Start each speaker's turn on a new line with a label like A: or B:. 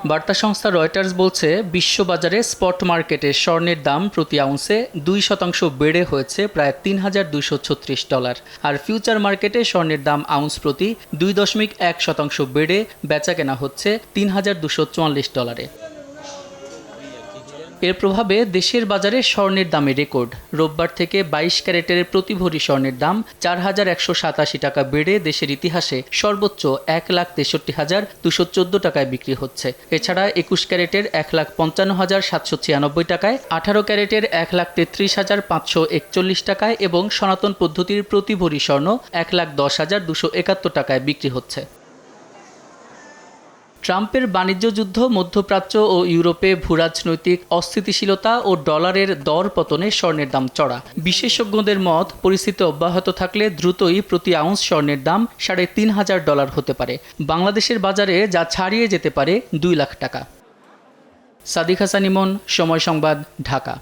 A: বার্তা সংস্থা রয়টার্স বলছে, বিশ্ববাজারে স্পট মার্কেটে স্বর্ণের দাম প্রতি আউন্সে 2% বেড়ে হয়েছে প্রায় $3,236, আর ফিউচার মার্কেটে স্বর্ণের দাম আউন্স প্রতি 2.1% বেড়ে বেচাকেনা হচ্ছে $3,244। এর প্রভাবে দেশের বাজারে স্বর্ণের দামে রেকর্ড। রোববার থেকে 22 ক্যারেটের প্রতি ভরি স্বর্ণের দাম 4,187 টাকা বেড়ে দেশের ইতিহাসে সর্বোচ্চ 1,63,214 টাকায় বিক্রি হচ্ছে। এছাড়া 21 ক্যারেটের 1,55,796 টাকায়, 18 ক্যারেটের 1,33,541 টাকায় এবং সনাতন পদ্ধতির প্রতি ভরি স্বর্ণ 1,10,271 টাকায় বিক্রি হচ্ছে। ট্রাম্পের বাণিজ্য যুদ্ধ, মধ্যপ্রাচ্য ও ইউরোপে ভূরাজনৈতিক অস্থিতিশীলতা ও ডলারের দর পতনে স্বর্ণের দাম চড়া। বিশেষজ্ঞদের মত, পরিস্থিতি অব্যাহত থাকলে দ্রুতই প্রতি আউন্স স্বর্ণের দাম $3,500 হতে পারে। বাংলাদেশের বাজারে যা ছাড়িয়ে যেতে পারে 2 লাখ টাকা। সাদিক হাসান ইমন, সময় সংবাদ, ঢাকা।